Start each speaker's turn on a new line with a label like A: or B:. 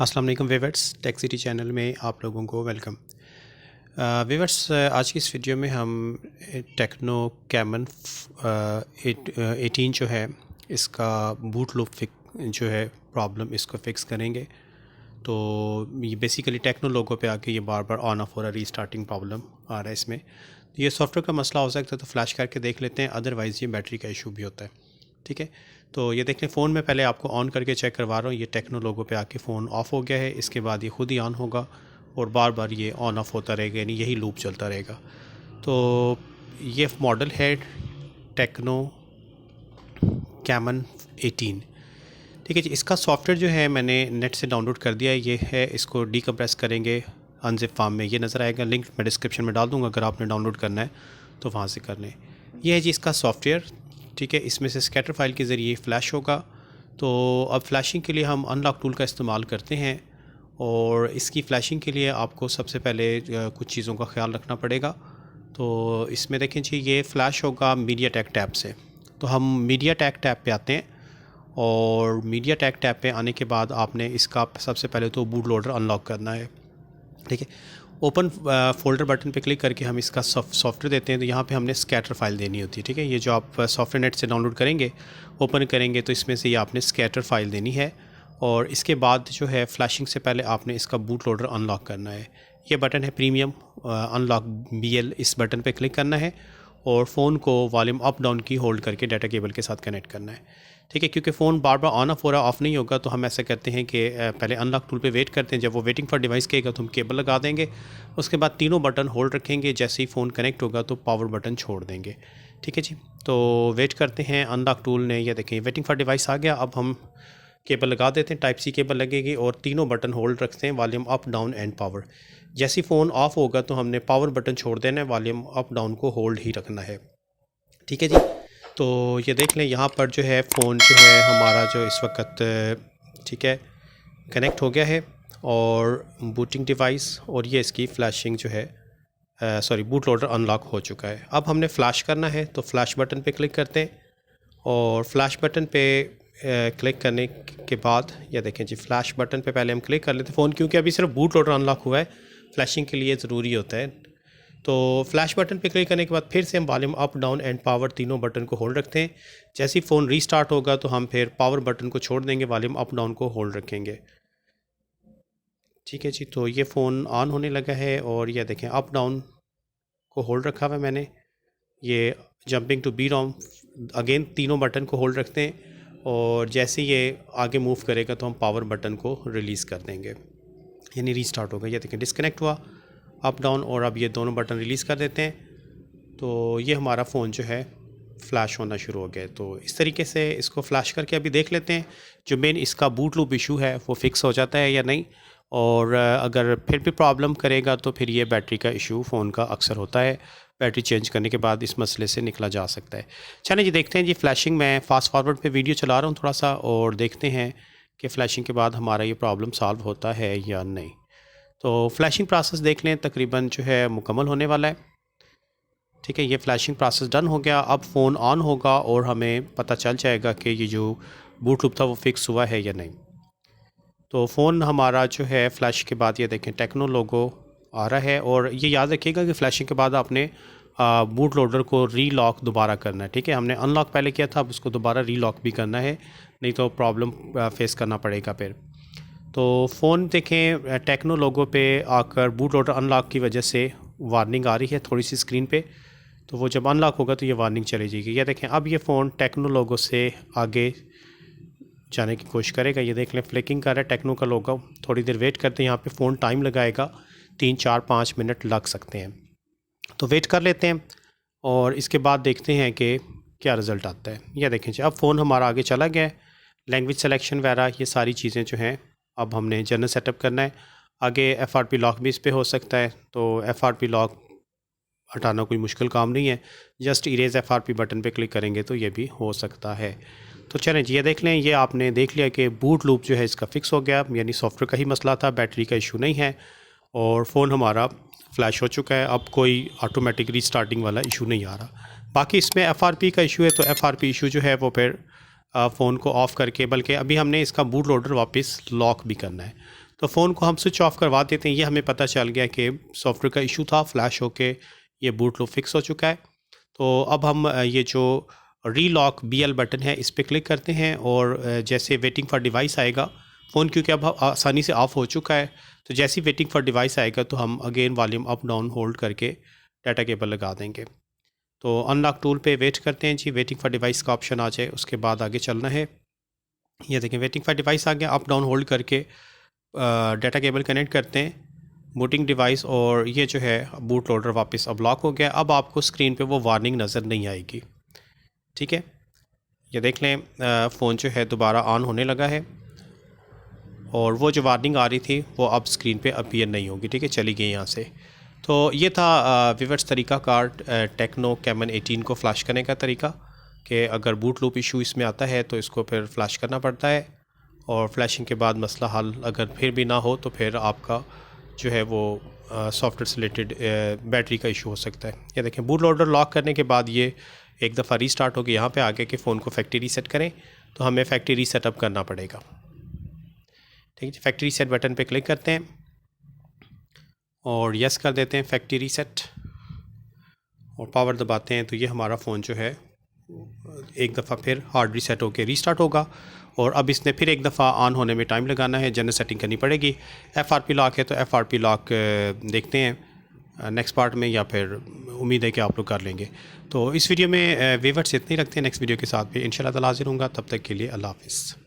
A: अस्सलाम वालेकुम viewers, tech city channel में आप लोगों को वेलकम। वीवर्स, आज की इस वीडियो में हम टेक्नो कैमन 18 जो है इसका बूट लूप जो है प्रॉब्लम इसको फिक्स करेंगे। तो ये बेसिकली टेक्नो लोगो पे आके ये बार बार ऑन ऑफ हो रहा है, रीस्टार्टिंग प्रॉब्लम आ रहा है इसमें। ये सॉफ्टवेयर का मसला हो सकता है, तो फ्लैश करके देख लेते हैं, अदरवाइज़ ये बैटरी का इशू भी होता है। ठीक है, तो ये देख लें, फ़ोन में पहले आपको ऑन करके चेक करवा रहा हूँ। ये टेक्नो लोगो पे आके फ़ोन ऑफ़ हो गया है, इसके बाद ये खुद ही ऑन होगा और बार बार ये ऑन ऑफ होता रहेगा, यानी यही लूप चलता रहेगा। तो ये मॉडल है टेक्नो कैमन 18। ठीक है जी, इसका सॉफ्टवेयर जो है मैंने नेट से डाउनलोड कर दिया है। ये है, इसको डीकम्प्रेस करेंगे अनजिप फार्म में, ये नज़र आएगा, लिंक मैं डिस्क्रिप्शन में डाल दूँगा, अगर आपने डाउनलोड करना है तो वहाँ से कर लें। ये है जी इसका सॉफ्टवेयर। ठीक है, इसमें से स्कैटर फाइल के ज़रिए फ्लैश होगा। तो अब फ्लैशिंग के लिए हम अनलॉक टूल का इस्तेमाल करते हैं, और इसकी फ़्लैशिंग के लिए आपको सबसे पहले कुछ चीज़ों का ख्याल रखना पड़ेगा। तो इसमें देखें जी, ये फ़्लैश होगा मीडिया टेक टैब से। तो हम मीडिया टेक टैब पे आते हैं, और मीडिया टेक टैब पे आने के बाद आपने इसका सबसे पहले तो बूट लोडर अनलॉक करना है। ठीक है, ओपन फोल्डर बटन पे क्लिक करके हम इसका सॉफ्टवेयर देते हैं। तो यहाँ पे हमने स्कैटर फाइल देनी होती है। ठीक है, ये जो आप सॉफ्टवेयर नेट से डाउनलोड करेंगे, ओपन करेंगे, तो इसमें से ये आपने स्कैटर फाइल देनी है। और इसके बाद जो है फ्लैशिंग से पहले आपने इसका बूट लोडर अनलॉक करना है। ये बटन है प्रीमियम अनलॉक BL, इस बटन पे क्लिक करना है और फ़ोन को वॉल्यूम अप डाउन की होल्ड करके डाटा केबल के साथ कनेक्ट करना है। ठीक है, क्योंकि phone bar bar on off हो रहा, ऑफ़ नहीं होगा, तो हम ऐसा करते हैं कि पहले अनलॉक टूल पे वेट करते हैं। जब वो वेटिंग फॉर डिवाइस कहेगा तो हम केबल लगा देंगे, उसके बाद तीनों बटन होल्ड रखेंगे। जैसे ही फ़ोन कनेक्ट होगा तो पावर बटन छोड़ देंगे। ठीक है जी, तो वेट करते हैं। अनलॉक टूल ने, ये देखें, वेटिंग फॉर डिवाइस आ गया। अब हम केबल लगा देते हैं, टाइप सी केबल लगेगी, और तीनों बटन होल्ड रखते हैं, volume up down and power. जैसे ही फ़ोन ऑफ होगा तो हमने पावर बटन छोड़ देना है, वॉल्यूम अप डाउन को होल्ड ही रखना है। ठीक है जी, तो ये देख लें, यहाँ पर जो है फ़ोन जो है हमारा जो इस वक्त, ठीक है, कनेक्ट हो गया है, और बूटिंग डिवाइस और ये इसकी फ़्लैशिंग जो है, सॉरी, बूट लोडर अनलॉक हो चुका है। अब हमने फ़्लैश करना है, तो फ्लैश बटन पे क्लिक करते हैं, और फ्लैश बटन पे क्लिक करने के बाद ये देखें जी, फ्लैश बटन पे पहले हम क्लिक कर लेते हैं फ़ोन, क्योंकि अभी सिर्फ बूट लोडर अनलॉक हुआ है, फ्लैशिंग के लिए ज़रूरी होता है। तो फ्लैश बटन पे क्लिक करने के बाद फिर से हम volume up down and power तीनों बटन को होल्ड रखते हैं। जैसे ही फ़ोन रीस्टार्ट होगा तो हम फिर पावर बटन को छोड़ देंगे, वॉल्यूम अप डाउन को होल्ड रखेंगे। ठीक है जी, तो ये फ़ोन ऑन होने लगा है, और ये देखें, अप डाउन को होल्ड रखा हुआ है मैंने। ये jumping to BROM, again तीनों बटन को होल्ड रखते हैं, और जैसे ये आगे मूव करेगा तो हम पावर बटन को रिलीज़ कर देंगे, यानी रीस्टार्ट होगा। ये देखें, डिस्कनेक्ट हुआ अप डाउन, और अब ये दोनों बटन रिलीज़ कर देते हैं, तो ये हमारा फ़ोन जो है फ़्लैश होना शुरू हो गया। तो इस तरीके से इसको फ़्लैश करके अभी देख लेते हैं जो मेन इसका बूट लूप इशू है वो फ़िक्स हो जाता है या नहीं। और अगर फिर भी प्रॉब्लम करेगा तो फिर ये बैटरी का इशू फ़ोन का अक्सर होता है। बैटरी चेंज करने के बाद इस मसले से निकला जा सकता है। चलिए जी, देखते हैं जी, फ़्लैशिंग में फ़ास्ट फॉरवर्ड पे वीडियो चला रहा हूँ थोड़ा सा, और देखते हैं कि फ़्लैशिंग के बाद हमारा ये प्रॉब्लम सॉल्व होता है या नहीं। तो फ्लैशिंग प्रोसेस देख लें, तकरीबन जो है मुकम्मल होने वाला है। ठीक है, ये फ्लैशिंग प्रोसेस डन हो गया। अब फ़ोन ऑन होगा और हमें पता चल जाएगा कि ये जो बूट लूप था वो फिक्स हुआ है या नहीं। तो फ़ोन हमारा जो है फ्लैश के बाद, ये देखें, टेक्नो लोगो आ रहा है। और ये याद रखिएगा कि फ्लैशिंग के बाद आपने बूट लोडर को रीलॉक दोबारा करना है। ठीक है, हमने अनलॉक पहले किया था, अब उसको दोबारा रीलॉक भी करना है, नहीं तो प्रॉब्लम फेस करना पड़ेगा फिर। तो फ़ोन देखें, टेक्नो लोगो पे आकर बूट लोडर अनलॉक की वजह से वार्निंग आ रही है थोड़ी सी स्क्रीन पे, तो वो जब अनलॉक होगा तो ये वार्निंग चली जाएगी। ये देखें, अब ये फ़ोन टेक्नो लोगो से आगे जाने की कोशिश करेगा। ये देख लें, फ्लिकिंग कर रहा है टेक्नो का लोगो। थोड़ी देर वेट करते हैं, यहाँ पे फ़ोन टाइम लगाएगा, 3, 4, 5 मिनट लग सकते हैं, तो वेट कर लेते हैं, और इसके बाद देखते हैं कि क्या रिज़ल्ट आता है। यह देखें जी, अब फ़ोन हमारा आगे चला गया है। लैंग्वेज सिलेक्शन वगैरह ये सारी चीज़ें जो हैं, अब हमने जनरल सेटअप करना है। आगे FRP लॉक भी इस पर हो सकता है, तो FRP लॉक हटाना कोई मुश्किल काम नहीं है, जस्ट इरेज FRP बटन पे क्लिक करेंगे तो ये भी हो सकता है। तो चलें जी, ये देख लें, ये आपने देख लिया कि बूट लूप जो है इसका फ़िक्स हो गया, यानी सॉफ्टवेयर का ही मसला था, बैटरी का इशू नहीं है, और फ़ोन हमारा फ्लैश हो चुका है। अब कोई ऑटोमेटिक रीस्टार्टिंग वाला इशू नहीं आ रहा। बाकी इसमें FRP का इशू है, तो FRP इशू जो है वो फिर फ़ोन को ऑफ़ करके, बल्कि अभी हमने इसका बूट लोडर वापस लॉक भी करना है। तो फ़ोन को हम स्विच ऑफ करवा देते हैं। ये हमें पता चल गया कि सॉफ्टवेयर का इशू था, फ्लैश होके ये बूट लूप फिक्स हो चुका है। तो अब हम ये जो रीलॉक BL बटन है इस पर क्लिक करते हैं और जैसे वेटिंग फॉर डिवाइस आएगा, फ़ोन क्योंकि अब आसानी से ऑफ़ हो चुका है, तो जैसे ही वेटिंग फॉर डिवाइस आएगा तो हम again volume up down hold करके डाटा केबल लगा देंगे। तो अनलॉक टूल पे वेट करते हैं जी, वेटिंग फॉर डिवाइस का ऑप्शन आ जाए, उसके बाद आगे चलना है। ये देखें वेटिंग फॉर डिवाइस आ गया, अप डाउन होल्ड करके डाटा केबल कनेक्ट करते हैं, बूटिंग डिवाइस, और ये जो है बूट लोडर वापस अब लॉक हो गया। अब आपको स्क्रीन पे वो वार्निंग नज़र नहीं आएगी। ठीक है, ये देख लें फ़ोन जो है दोबारा ऑन होने लगा है और वो जो वार्निंग आ रही थी वो अब स्क्रीन पे अपीयर नहीं होगी। ठीक है, चली गई यहाँ से। तो ये था व्यूअर्स तरीक़ाकार टेक्नो कैमन 18 को फ़्लैश करने का तरीका, कि अगर बूट लूप इशू इसमें आता है तो इसको फिर फ़्लैश करना पड़ता है, और फ्लैशिंग के बाद मसला हल अगर फिर भी ना हो तो फिर आपका जो है वो सॉफ्टवेयर से रिलेटेड बैटरी का इशू हो सकता है। ये देखें बूट लोडर लॉक करने के बाद ये एक दफ़ा रीस्टार्ट होगी। यहाँ पे आगे के फ़ोन को फैक्ट्री रीसेट करें तो हमें फैक्ट्री रीसेटअप करना पड़ेगा। ठीक है, फैक्ट्री रीसेट बटन पे क्लिक करते हैं और यस कर देते हैं फैक्ट्री रीसेट, और पावर दबाते हैं तो ये हमारा फ़ोन जो है एक दफ़ा फिर हार्ड रीसेट होकर रीस्टार्ट होगा। और अब इसने फिर एक दफ़ा ऑन होने में टाइम लगाना है, जनरल सेटिंग करनी पड़ेगी। FRP लॉक है तो FRP लॉक देखते हैं नेक्स्ट पार्ट में, या फिर उम्मीद है कि आप लोग कर लेंगे। तो इस वीडियो में व्यूअर्स इतने ही रखते हैं, नेक्स्ट वीडियो के साथ भी इंशाल्लाह ताला हाज़िर होऊंगा। तब तक के लिए अल्लाह हाफ़िज़।